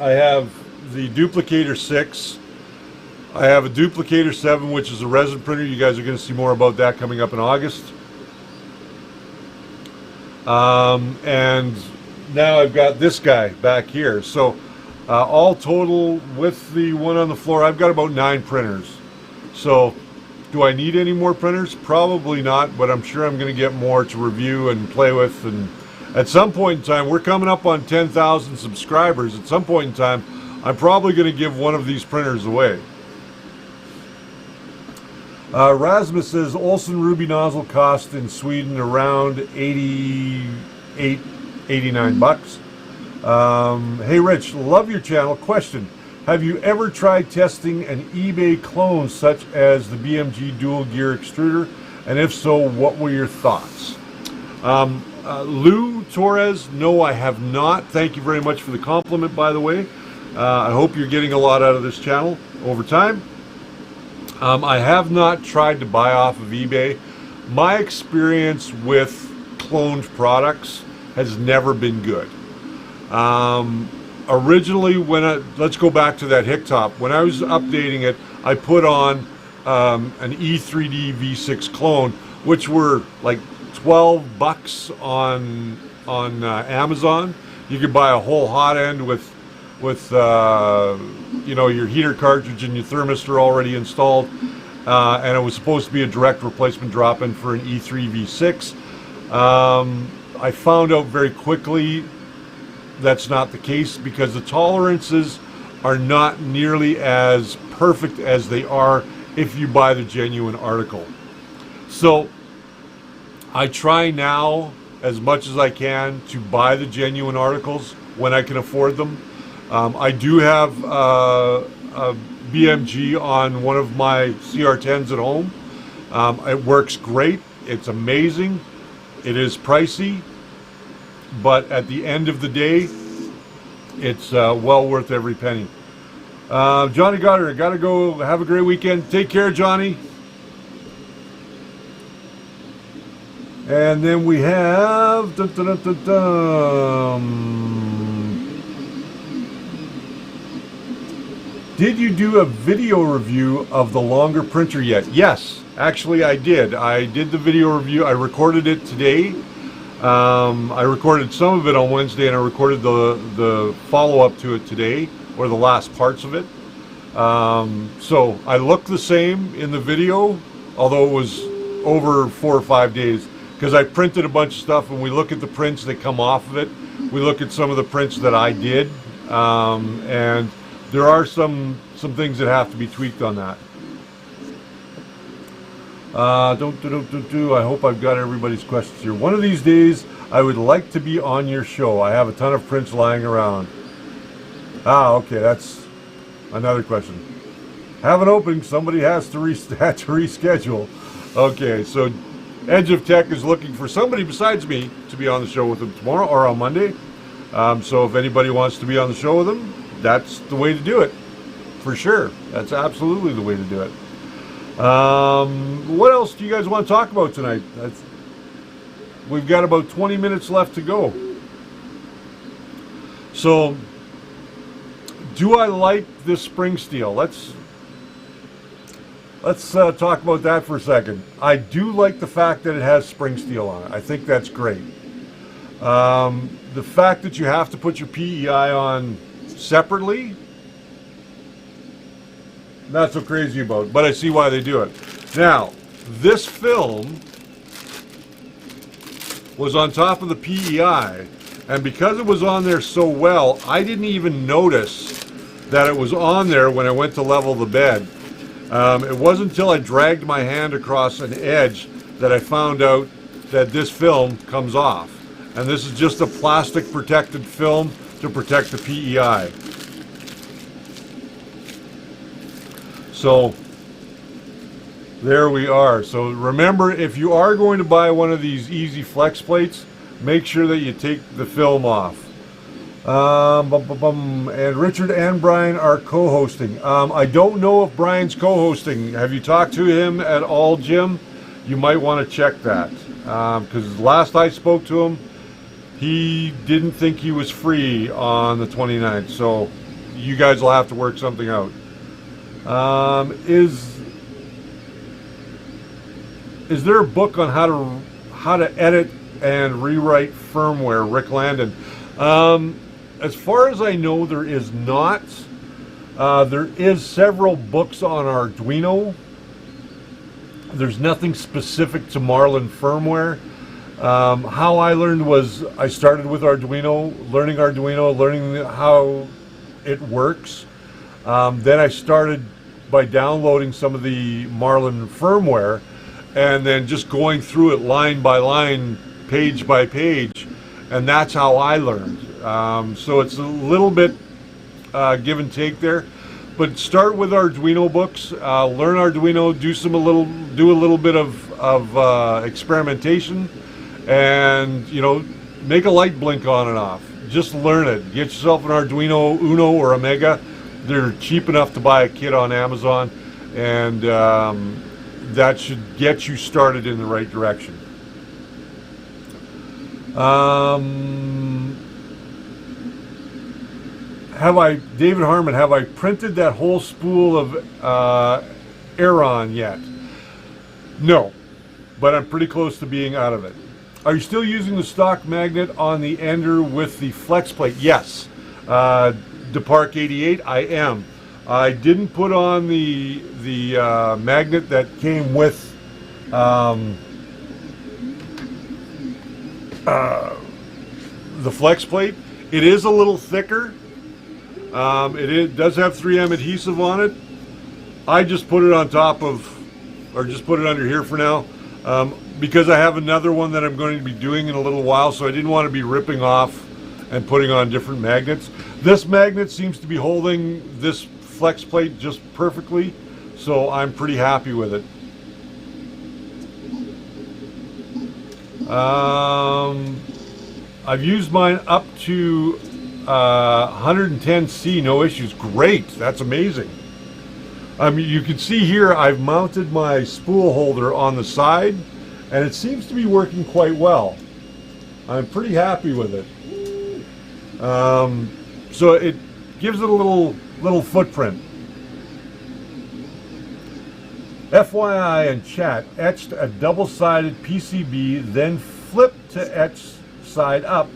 I have the Duplicator 6, I have a Duplicator 7, which is a resin printer. You guys are going to see more about that coming up in August. And now I've got this guy back here. So all total with the one on the floor, I've got about 9 printers. So do I need any more printers? Probably not, but I'm sure I'm going to get more to review and play with. And at some point in time, we're coming up on 10,000 subscribers. At some point in time, I'm probably going to give one of these printers away. Rasmus says Olsen Ruby nozzle cost in Sweden around 88, 89 bucks. Hey Rich, love your channel. Question, have you ever tried testing an eBay clone such as the BMG dual gear extruder? And if so, what were your thoughts? Lou Torres, no, I have not. Thank you very much for the compliment, by the way. I hope you're getting a lot out of this channel over time. I have not tried to buy off of eBay. my experience with cloned products has never been good. Originally, let's go back to that Hicktop. When I was updating it, I put on an E3D V6 clone, which were like $12 on Amazon. You could buy a whole hot end with you know, your heater cartridge and your thermistor already installed, and it was supposed to be a direct replacement drop-in for an E3 V6. I found out very quickly that's not the case, because the tolerances are not nearly as perfect as they are if you buy the genuine article. So I try now as much as I can to buy the genuine articles when I can afford them. I do have a BMG on one of my CR10s at home. It works great. It's amazing. It is pricey, but at the end of the day, it's well worth every penny. Johnny Goddard, I gotta go. Have a great weekend. Take care, Johnny. And then we have did you do a video review of the longer printer yet? Yes, actually I did. I did the video review. I recorded it today. I recorded some of it on Wednesday, and I recorded the follow-up to it today, or the last parts of it. So I look the same in the video, although it was over 4 or 5 days, because I printed a bunch of stuff, and we look at the prints that come off of it. We look at some of the prints that I did, and there are some things that have to be tweaked on that. I hope I've got everybody's questions here. One of these days, I would like to be on your show. I have a ton of prints lying around. Okay, that's another question. Have an opening. Somebody has to reschedule. Okay, so Edge of Tech is looking for somebody besides me to be on the show with them tomorrow or on Monday. So if anybody wants to be on the show with them, that's the way to do it, for sure. That's absolutely the way to do it. What else do you guys want to talk about tonight? We've got about 20 minutes left to go. So, do I like this spring steel? Let's talk about that for a second. I do like the fact that it has spring steel on it. I think that's great. The fact that you have to put your PEI on separately, not so crazy about, but I see why they do it. Now, this film was on top of the PEI, and because it was on there so well, I didn't even notice that it was on there when I went to level the bed. It wasn't until I dragged my hand across an edge that I found out that this film comes off. And this is just a plastic protected film to protect the PEI. So there we are. So remember, if you are going to buy one of these easy flex plates, make sure that you take the film off. And Richard and Brian are co-hosting. I don't know if Brian's co-hosting. Have you talked to him at all, Jim? You might want to check that, because last I spoke to him, he didn't think he was free on the 29th, so you guys will have to work something out. Is there a book on how to edit and rewrite firmware, Rick Landon? As far as I know, there is not. There is several books on Arduino. There's nothing specific to Marlin firmware. How I learned was I started with Arduino, learning how it works. Then I started by downloading some of the Marlin firmware and then just going through it line by line, page by page, and that's how I learned. So it's a little bit give and take there, but start with Arduino books, learn Arduino, do a little bit of experimentation, and make a light blink on and off. Just learn it. Get yourself an Arduino Uno or Omega. They're cheap enough to buy a kit on Amazon, and that should get you started in the right direction. David Harmon, have I printed that whole spool of Aeron yet? No, but I'm pretty close to being out of it. Are you still using the stock magnet on the ender with the flex plate? Yes. Depark 88, I am. I didn't put on the magnet that came with the flex plate. It is a little thicker. It does have 3M adhesive on it. I just put it on top of, or just put it under here for now, because I have another one that I'm going to be doing in a little while, so I didn't want to be ripping off and putting on different magnets. This magnet seems to be holding this flex plate just perfectly, so I'm pretty happy with it. I've used mine up to 110C, no issues. Great, that's amazing. You can see here I've mounted my spool holder on the side, and it seems to be working quite well. I'm pretty happy with it. So it gives it a little footprint. FYI in chat, etched a double-sided PCB, then flipped to etch side up,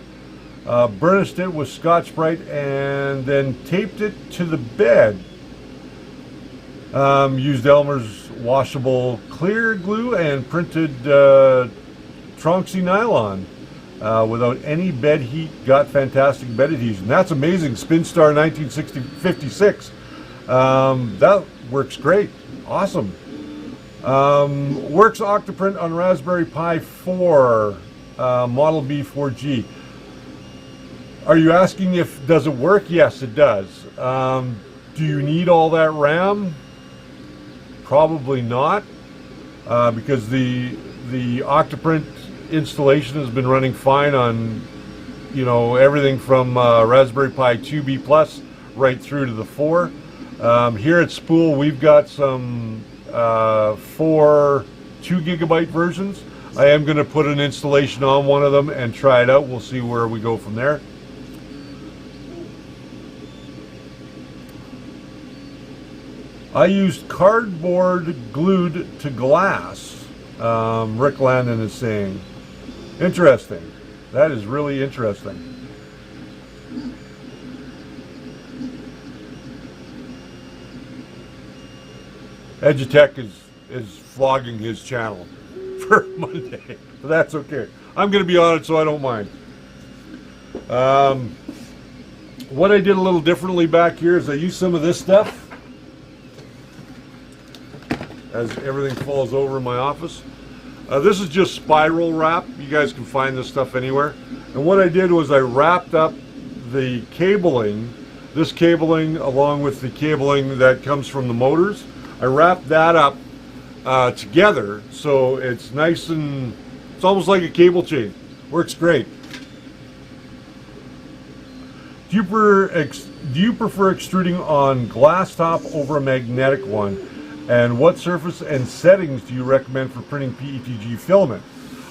burnished it with Scotch-Brite, and then taped it to the bed. Used Elmer's washable clear glue and printed Tronxy nylon without any bed heat. Got fantastic bed adhesion. That's amazing. Spinstar 1956. That works great. Awesome. Works Octoprint on Raspberry Pi 4 Model B 4G. Are you asking if does it work? Yes, it does. Do you need all that RAM? Probably not, because the Octoprint installation has been running fine on, you know, everything from Raspberry Pi 2B Plus right through to the 4. Here at Spool, we've got some 4 2GB versions. I am going to put an installation on one of them and try it out. We'll see where we go from there. I used cardboard glued to glass, Rick Landon is saying. Interesting. That is really interesting. Edutech is flogging his channel for Monday, but that's okay. I'm going to be on it, so I don't mind. What I did a little differently back here is I used some of this stuff as everything falls over in my office. This is just spiral wrap. You guys can find this stuff anywhere. And what I did was I wrapped up the cabling, this cabling along with the cabling that comes from the motors. I wrapped that up together so it's nice and it's almost like a cable chain. Works great. Do you prefer extruding on glass top over a magnetic one? And what surface and settings do you recommend for printing PETG filament?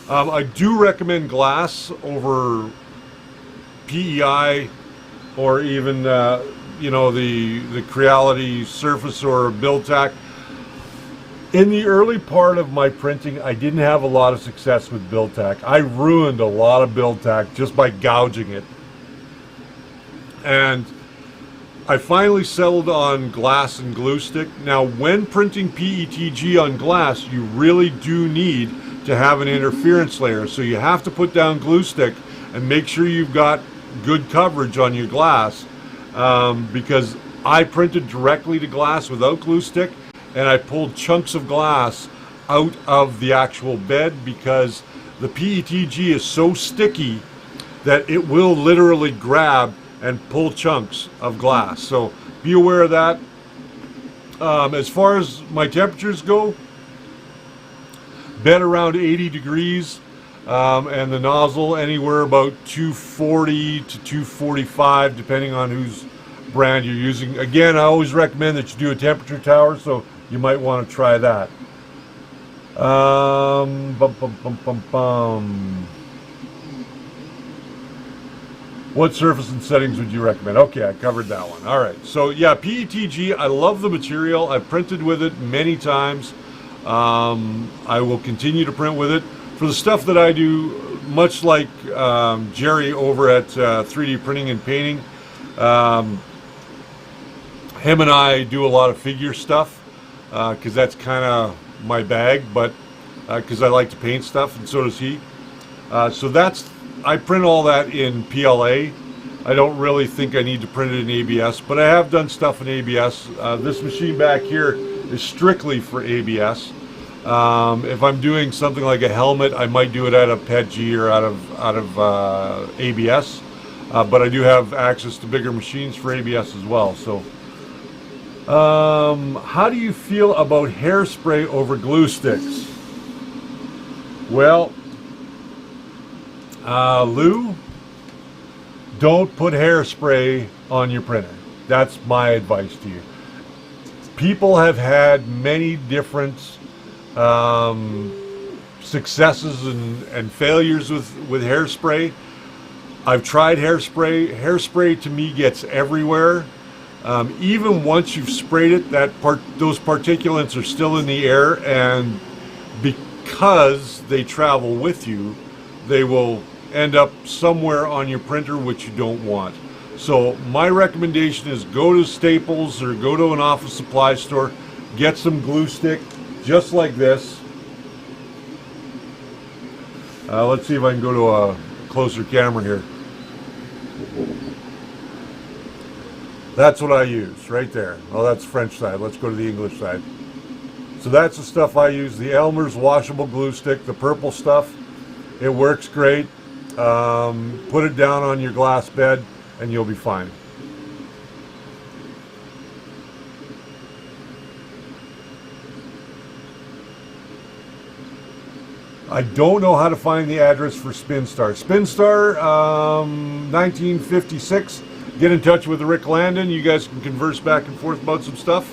I do recommend glass over PEI or even you know, the Creality surface or BuildTak. In the early part of my printing, I didn't have a lot of success with BuildTak. I ruined a lot of BuildTak just by gouging it. And I finally settled on glass and glue stick. Now, when printing PETG on glass, you really do need to have an interference layer. So you have to put down glue stick and make sure you've got good coverage on your glass, because I printed directly to glass without glue stick, and I pulled chunks of glass out of the actual bed because the PETG is so sticky that it will literally grab and pull chunks of glass. So be aware of that. As far as my temperatures go, bed around 80 degrees, and the nozzle anywhere about 240 to 245 depending on whose brand you're using. Again, I always recommend that you do a temperature tower, so you might want to try that. Bum, bum, bum, bum, bum. What surface and settings would you recommend? Okay, I covered that one. All right. So yeah, PETG, I love the material. I've printed with it many times. I will continue to print with it. For the stuff that I do, much like Jerry over at 3D Printing and Painting, him and I do a lot of figure stuff because that's kind of my bag, but because I like to paint stuff, and so does he. So I print all that in PLA. I don't really think I need to print it in ABS, but I have done stuff in ABS. This machine back here is strictly for ABS. If I'm doing something like a helmet, I might do it out of PETG or out of ABS. But I do have access to bigger machines for ABS as well. So, how do you feel about hairspray over glue sticks? Well, Lou, don't put hairspray on your printer. That's my advice to you. People have had many different successes and failures with hairspray. I've tried hairspray. Hairspray to me gets everywhere. Even once you've sprayed it, those particulates are still in the air, and because they travel with you, they will end up somewhere on your printer, which you don't want. So my recommendation is go to Staples or go to an office supply store, get some glue stick just like this. Let's see if I can go to a closer camera here. That's what I use right there. Oh, that's French side. Let's go to the English side. So that's the stuff I use, the Elmer's washable glue stick, the purple stuff. It works great. Put it down on your glass bed and you'll be fine. I don't know how to find the address for Spinstar. Spinstar, 1956. Get in touch with Rick Landon. You guys can converse back and forth about some stuff.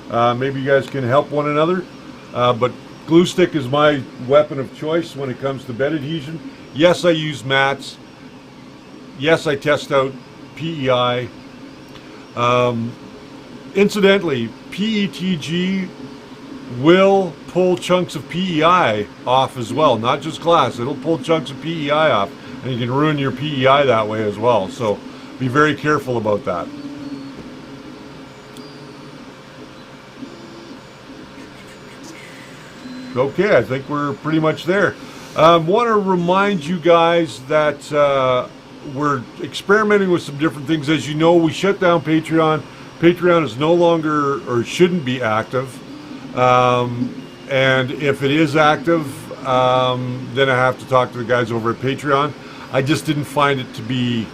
Maybe you guys can help one another. But glue stick is my weapon of choice when it comes to bed adhesion. Yes, I use mats. Yes, I test out PEI. Incidentally, PETG will pull chunks of PEI off as well, not just glass. It'll pull chunks of PEI off, and you can ruin your PEI that way as well. So be very careful about that. Okay, I think we're pretty much there. Want to remind you guys that we're experimenting with some different things. As you know, we shut down Patreon. Patreon is no longer, or shouldn't be, active. And if it is active, then I have to talk to the guys over at Patreon. I just didn't find it to be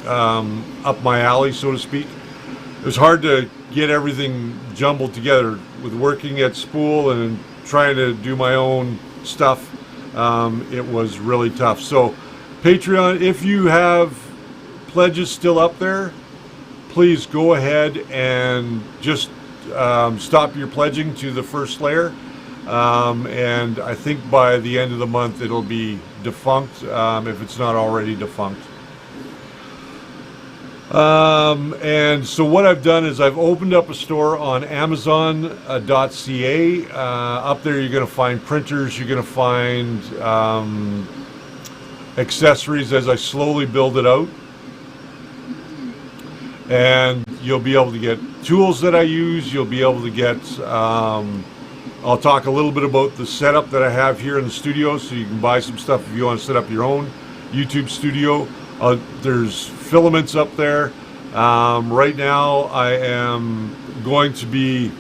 up my alley, so to speak. It was hard to get everything jumbled together with working at Spool and trying to do my own stuff. It was really tough. So Patreon, if you have pledges still up there, please go ahead and just stop your pledging to the first layer. And I think by the end of the month it'll be defunct, if it's not already defunct. And so what I've done is I've opened up a store on Amazon.ca. Up there you're going to find printers, you're going to find accessories as I slowly build it out. And you'll be able to get tools that I use. You'll be able to get, I'll talk a little bit about the setup that I have here in the studio, so you can buy some stuff if you want to set up your own YouTube studio. There's filaments up there. Right now I am going to be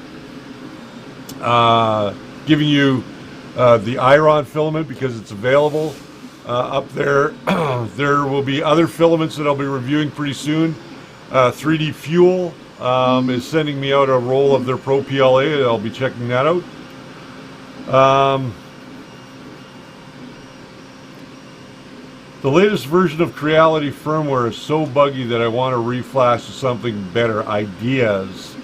giving you the iron filament because it's available up there. There will be other filaments that I'll be reviewing pretty soon. 3D Fuel is sending me out a roll of their Pro PLA. I'll be checking that out. The latest version of Creality firmware is so buggy that I want to reflash to something better. Ideas.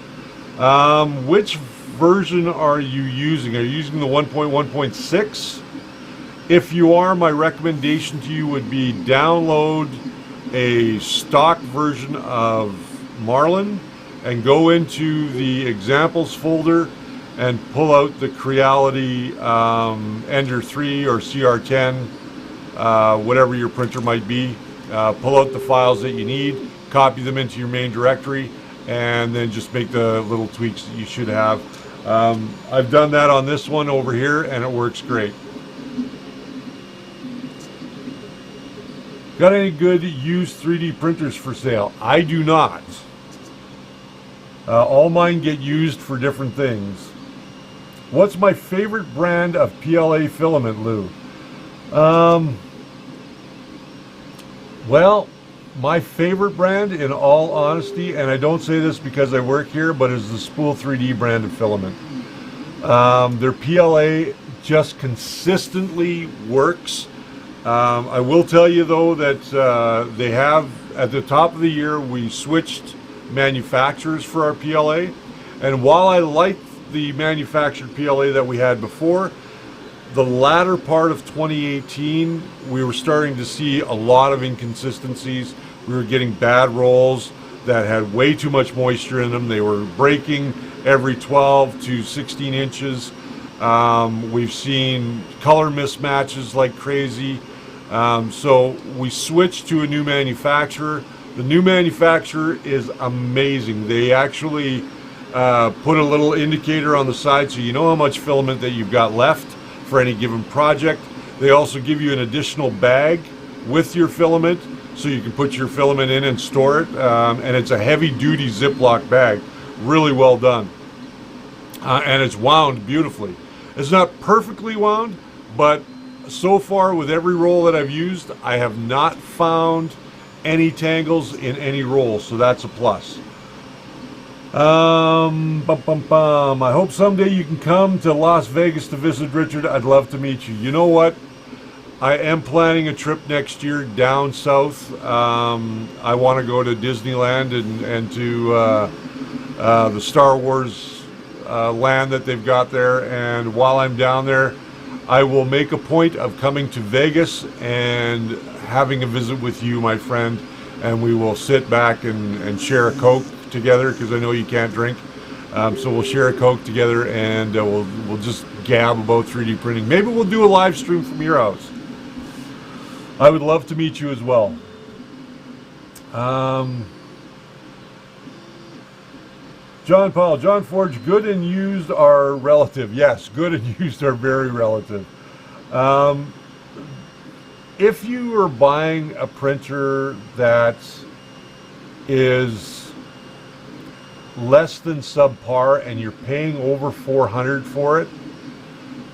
Which version are you using? Are you using the 1.1.6? If you are, my recommendation to you would be download a stock version of Marlin and go into the examples folder and pull out the Creality Ender 3 or CR10, whatever your printer might be. Pull out the files that you need, copy them into your main directory, and then just make the little tweaks that you should have. I've done that on this one over here, and it works great. Got any good used 3D printers for sale? I do not. All mine get used for different things. What's my favorite brand of PLA filament, Lou? Well, my favorite brand, in all honesty, and I don't say this because I work here, but is the Spool 3D brand of filament. Their PLA just consistently works. I will tell you though that they have, at the top of the year, we switched manufacturers for our PLA, and while I liked the manufactured PLA that we had before, the latter part of 2018 we were starting to see a lot of inconsistencies. We were getting bad rolls that had way too much moisture in them. They were breaking every 12 to 16 inches. We've seen color mismatches like crazy. So we switched to a new manufacturer. The new manufacturer is amazing. They actually put a little indicator on the side so you know how much filament that you've got left for any given project. They also give you an additional bag with your filament so you can put your filament in and store it. And it's a heavy duty Ziploc bag. Really well done. And it's wound beautifully. It's not perfectly wound, but so far with every roll that I've used, I have not found any tangles in any roll, so that's a plus. I hope someday you can come to Las Vegas to visit Richard. I'd love to meet you. You know what? I am planning a trip next year down south. I want to go to Disneyland and to the Star Wars land that they've got there. And while I'm down there, I will make a point of coming to Vegas and having a visit with you, my friend. And we will sit back and share a Coke together, because I know you can't drink. So we'll share a Coke together, and we'll just gab about 3D printing. Maybe we'll do a live stream from your house. I would love to meet you as well. John Paul, John Forge, good and used are relative. Yes, good and used are very relative. If you are buying a printer that is less than subpar and you're paying over $400 for it,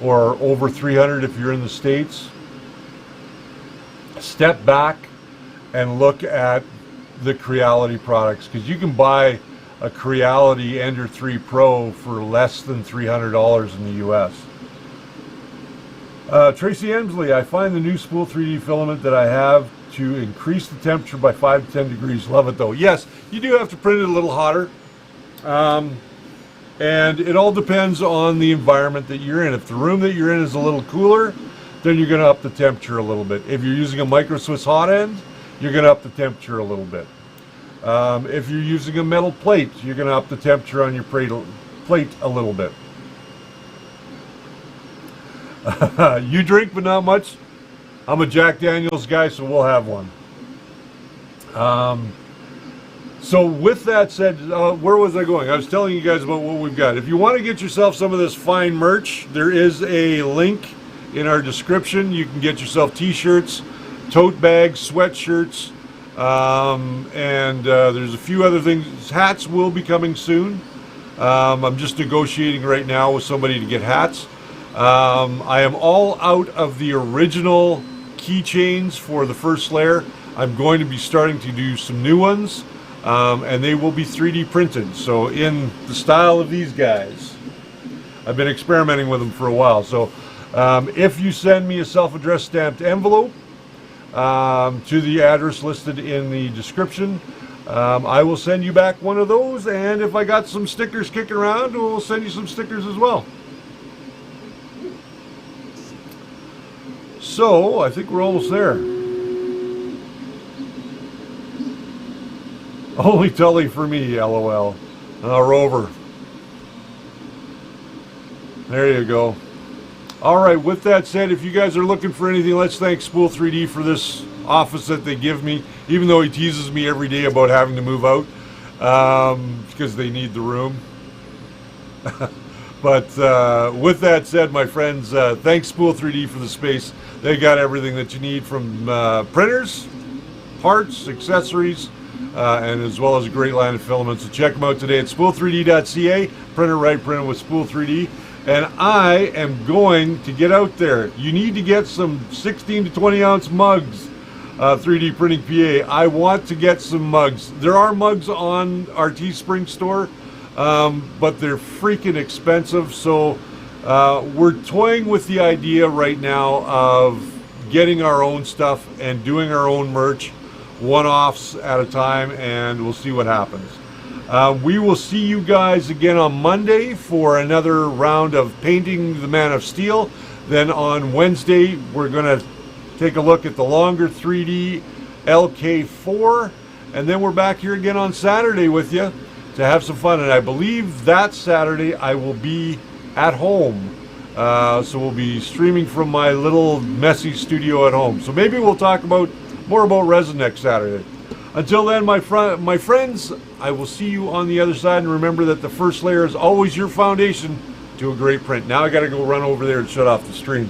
or over $300 if you're in the States, step back and look at the Creality products, because you can buy a Creality Ender 3 Pro for less than $300 in the US. Tracy Emsley, I find the new Spool 3D filament that I have to increase the temperature by 5 to 10 degrees. Love it though. Yes, you do have to print it a little hotter. And it all depends on the environment that you're in. If the room that you're in is a little cooler, then you're going to up the temperature a little bit. If you're using a micro Swiss hot end, you're going to up the temperature a little bit. If you're using a metal plate, you're going to up the temperature on your plate a little bit. You drink, but not much. I'm a Jack Daniels guy, so we'll have one. So with that said, where was I going? I was telling you guys about what we've got. If you want to get yourself some of this fine merch, there is a link in our description. You can get yourself t-shirts, tote bags, sweatshirts, and there's a few other things. Hats will be coming soon. I'm just negotiating right now with somebody to get hats. I am all out of the original keychains for the first layer. I'm going to be starting to do some new ones. And they will be 3D printed, so in the style of these guys. I've been experimenting with them for a while. So if you send me a self-addressed stamped envelope to the address listed in the description, I will send you back one of those, and if I got some stickers kicking around, we'll send you some stickers as well. So, I think we're almost there. Only Tully for me, LOL. Rover. There you go. Alright, with that said, if you guys are looking for anything, let's thank Spool 3D for this office that they give me, even though he teases me every day about having to move out, because they need the room. But with that said, my friends, thanks Spool 3D for the space. They got everything that you need from printers, parts, accessories, and as well as a great line of filaments. So check them out today at spool3d.ca. Printer right, printed with Spool 3D. And I am going to get out there. You need to get some 16 to 20 ounce mugs, 3D Printing PA. I want to get some mugs. There are mugs on our Teespring store, but they're freaking expensive. So we're toying with the idea right now of getting our own stuff and doing our own merch, one-offs at a time, and we'll see what happens. We will see you guys again on Monday for another round of painting the Man of Steel. Then on Wednesday, we're going to take a look at the longer 3D LK4. And then we're back here again on Saturday with you to have some fun. And I believe that Saturday I will be at home. So we'll be streaming from my little messy studio at home. So maybe we'll talk more about resin next Saturday. Until then, my friends, I will see you on the other side. And remember that the first layer is always your foundation to a great print. Now I got to go run over there and shut off the stream.